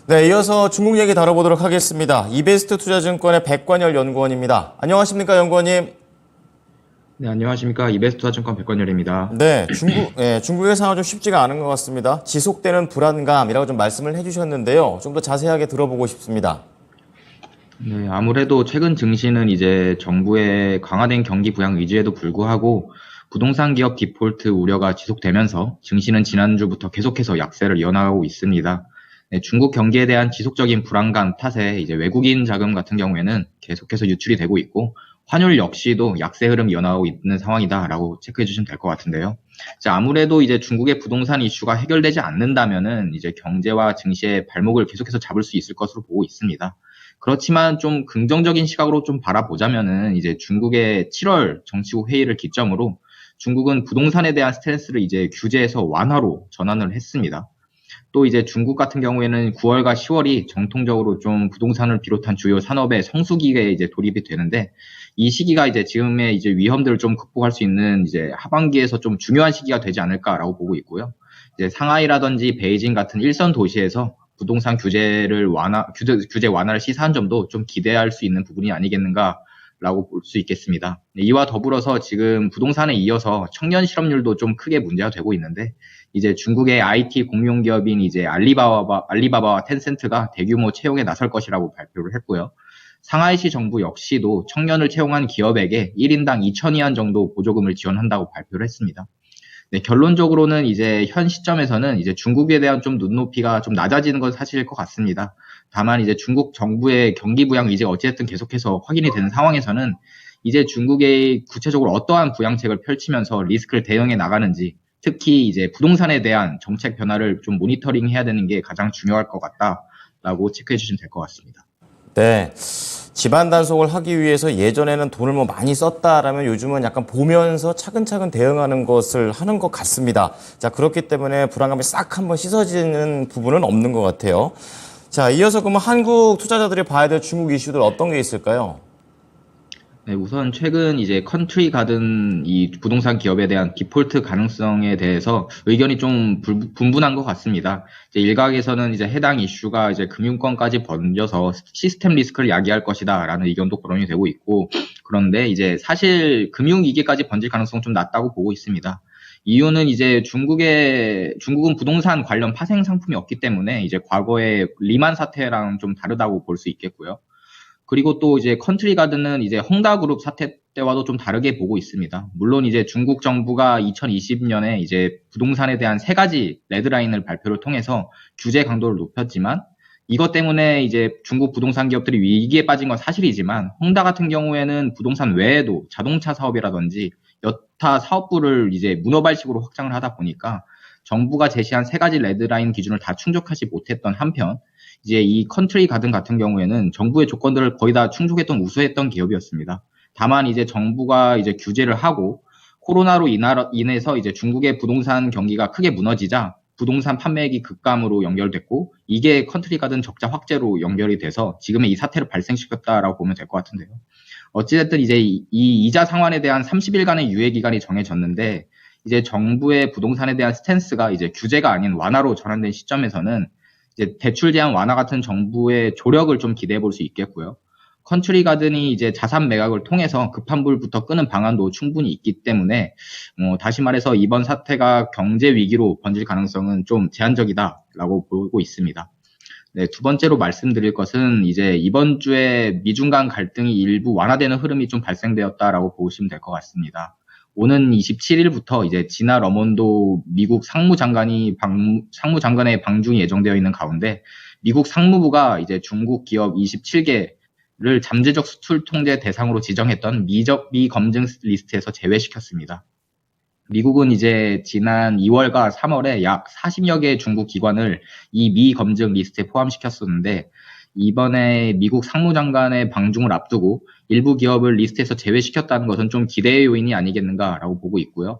네, 이어서 중국 얘기 다뤄보도록 하겠습니다. 이베스트 투자증권의 백관열 연구원입니다. 안녕하십니까, 연구원님? 네, 안녕하십니까. 이베스트투자증권 백건열입니다. 네, 중국의 상황 좀 쉽지가 않은 것 같습니다. 지속되는 불안감이라고 좀 말씀을 해주셨는데요. 좀 더 자세하게 들어보고 싶습니다. 네, 아무래도 최근 증시는 이제 정부의 강화된 경기 부양 의지에도 불구하고 부동산 기업 디폴트 우려가 지속되면서 증시는 지난주부터 계속해서 약세를 이어나가고 있습니다. 네, 중국 경기에 대한 지속적인 불안감 탓에 이제 외국인 자금 같은 경우에는 계속해서 유출이 되고 있고 환율 역시도 약세 흐름이 이어나가고 있는 상황이다라고 체크해 주시면 될 것 같은데요. 자, 아무래도 이제 중국의 부동산 이슈가 해결되지 않는다면은 이제 경제와 증시의 발목을 계속해서 잡을 수 있을 것으로 보고 있습니다. 그렇지만 좀 긍정적인 시각으로 좀 바라보자면은 이제 중국의 7월 정치국 회의를 기점으로 중국은 부동산에 대한 스탠스를 이제 규제에서 완화로 전환을 했습니다. 또 이제 중국 같은 경우에는 9월과 10월이 정통적으로 좀 부동산을 비롯한 주요 산업의 성수기에 이제 돌입이 되는데 이 시기가 이제 지금의 이제 위험들을 좀 극복할 수 있는 이제 하반기에서 좀 중요한 시기가 되지 않을까라고 보고 있고요. 이제 상하이라든지 베이징 같은 일선 도시에서 부동산 규제 완화를 시사한 점도 좀 기대할 수 있는 부분이 아니겠는가라고 볼 수 있겠습니다. 이와 더불어서 지금 부동산에 이어서 청년 실업률도 좀 크게 문제가 되고 있는데 이제 중국의 IT 공룡 기업인 이제 알리바바와 텐센트가 대규모 채용에 나설 것이라고 발표를 했고요. 상하이시 정부 역시도 청년을 채용한 기업에게 1인당 2,000위안 정도 보조금을 지원한다고 발표를 했습니다. 네, 결론적으로는 이제 현 시점에서는 이제 중국에 대한 좀 눈높이가 좀 낮아지는 건 사실일 것 같습니다. 다만 이제 중국 정부의 경기 부양 의지가 어찌됐든 계속해서 확인이 되는 상황에서는 이제 중국의 구체적으로 어떠한 부양책을 펼치면서 리스크를 대응해 나가는지 특히 이제 부동산에 대한 정책 변화를 좀 모니터링 해야 되는 게 가장 중요할 것 같다라고 체크해 주시면 될 것 같습니다. 네, 집안 단속을 하기 위해서 예전에는 돈을 뭐 많이 썼다라면 요즘은 약간 보면서 차근차근 대응하는 것을 하는 것 같습니다. 자, 그렇기 때문에 불안감이 싹 한번 씻어지는 부분은 없는 것 같아요. 자, 이어서 그러면 한국 투자자들이 봐야 될 중국 이슈들 어떤 게 있을까요? 네, 우선 최근 이제 컨트리 가든 이 부동산 기업에 대한 디폴트 가능성에 대해서 의견이 좀 분분한 것 같습니다. 이제 일각에서는 이제 해당 이슈가 이제 금융권까지 번져서 시스템 리스크를 야기할 것이다라는 의견도 거론이 되고 있고, 그런데 이제 사실 금융위기까지 번질 가능성은 좀 낮다고 보고 있습니다. 이유는 이제 중국은 부동산 관련 파생 상품이 없기 때문에 이제 과거의 리만 사태랑 좀 다르다고 볼 수 있겠고요. 그리고 또 이제 컨트리 가든은 이제 헝다그룹 사태 때와도 좀 다르게 보고 있습니다. 물론 이제 중국 정부가 2020년에 이제 부동산에 대한 세 가지 레드라인을 발표를 통해서 규제 강도를 높였지만 이것 때문에 이제 중국 부동산 기업들이 위기에 빠진 건 사실이지만 헝다 같은 경우에는 부동산 외에도 자동차 사업이라든지 여타 사업부를 이제 문어발식으로 확장을 하다 보니까 정부가 제시한 세 가지 레드라인 기준을 다 충족하지 못했던 한편 이제 이 컨트리 가든 같은 경우에는 정부의 조건들을 거의 다 충족했던 우수했던 기업이었습니다. 다만 이제 정부가 이제 규제를 하고 코로나로 인해서 이제 중국의 부동산 경기가 크게 무너지자 부동산 판매액이 급감으로 연결됐고 이게 컨트리 가든 적자 확대로 연결이 돼서 지금의 이 사태를 발생시켰다라고 보면 될 것 같은데요. 어찌됐든 이제 이 이자 상환에 대한 30일간의 유예 기간이 정해졌는데 이제 정부의 부동산에 대한 스탠스가 이제 규제가 아닌 완화로 전환된 시점에서는 이제 대출 제한 완화 같은 정부의 조력을 좀 기대해 볼 수 있겠고요. 컨트리 가든이 이제 자산 매각을 통해서 급한 불부터 끄는 방안도 충분히 있기 때문에 다시 말해서 이번 사태가 경제 위기로 번질 가능성은 좀 제한적이다라고 보고 있습니다. 네, 두 번째로 말씀드릴 것은 이제 이번 주에 미중 간 갈등이 일부 완화되는 흐름이 좀 발생되었다라고 보시면 될 것 같습니다. 오는 27일부터 이제 지나 러몬도 미국 상무장관의 방중이 예정되어 있는 가운데 미국 상무부가 이제 중국 기업 27개를 잠재적 수출 통제 대상으로 지정했던 미검증 리스트에서 제외시켰습니다. 미국은 이제 지난 2월과 3월에 약 40여 개의 중국 기관을 이 미검증 리스트에 포함시켰었는데 이번에 미국 상무장관의 방중을 앞두고 일부 기업을 리스트에서 제외시켰다는 것은 좀 기대의 요인이 아니겠는가라고 보고 있고요.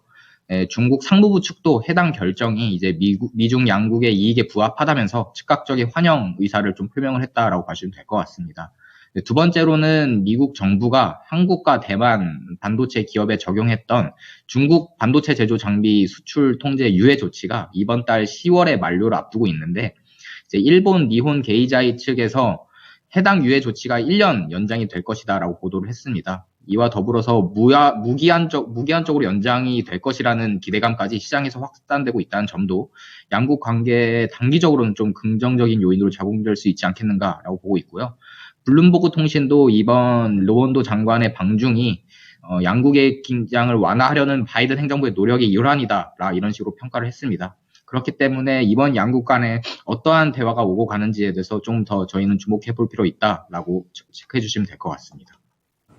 중국 상무부 측도 해당 결정이 이제 미중 양국의 이익에 부합하다면서 즉각적인 환영 의사를 좀 표명을 했다라고 봐주시면 될 것 같습니다. 두 번째로는 미국 정부가 한국과 대만 반도체 기업에 적용했던 중국 반도체 제조 장비 수출 통제 유예 조치가 이번 달 10월에 만료를 앞두고 있는데 이제 일본 니혼 게이자이 측에서 해당 유예 조치가 1년 연장이 될 것이다라고 보도를 했습니다. 이와 더불어서 무기한적으로 연장이 될 것이라는 기대감까지 시장에서 확산되고 있다는 점도 양국 관계에 단기적으로는 좀 긍정적인 요인으로 작용될 수 있지 않겠는가라고 보고 있고요. 블룸버그 통신도 이번 르원도 장관의 방중이 양국의 긴장을 완화하려는 바이든 행정부의 노력의 일환이다 이런 식으로 평가를 했습니다. 그렇기 때문에 이번 양국 간에 어떠한 대화가 오고 가는지에 대해서 좀 더 저희는 주목해 볼 필요 있다라고 체크해 주시면 될 것 같습니다.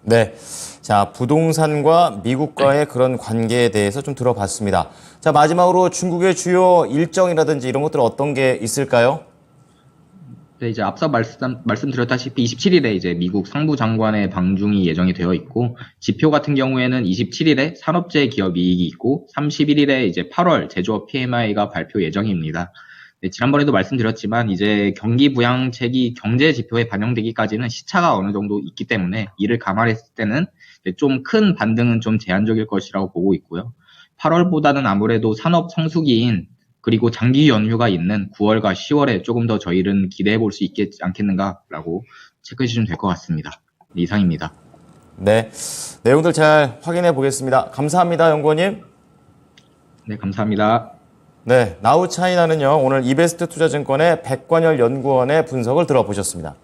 네. 자, 부동산과 미국과의 그런 관계에 대해서 좀 들어봤습니다. 자, 마지막으로 중국의 주요 일정이라든지 이런 것들 어떤 게 있을까요? 네, 이제 앞서 말씀드렸다시피 27일에 이제 미국 상부장관의 방중이 예정이 되어 있고, 지표 같은 경우에는 27일에 산업재 기업 이익이 있고, 31일에 이제 8월 제조업 PMI가 발표 예정입니다. 네, 지난번에도 말씀드렸지만 이제 경기 부양책이 경제 지표에 반영되기까지는 시차가 어느 정도 있기 때문에 이를 감안했을 때는 좀 큰 반등은 좀 제한적일 것이라고 보고 있고요. 8월보다는 아무래도 산업 성수기인 그리고 장기 연휴가 있는 9월과 10월에 조금 더 저희는 기대해 볼 수 있겠지 않겠는가라고 체크해 주시면 될 것 같습니다. 네, 이상입니다. 네. 내용들 잘 확인해 보겠습니다. 감사합니다, 연구원님. 네, 감사합니다. 네. 나우차이나는요, 오늘 이베스트 투자증권의 백관열 연구원의 분석을 들어보셨습니다.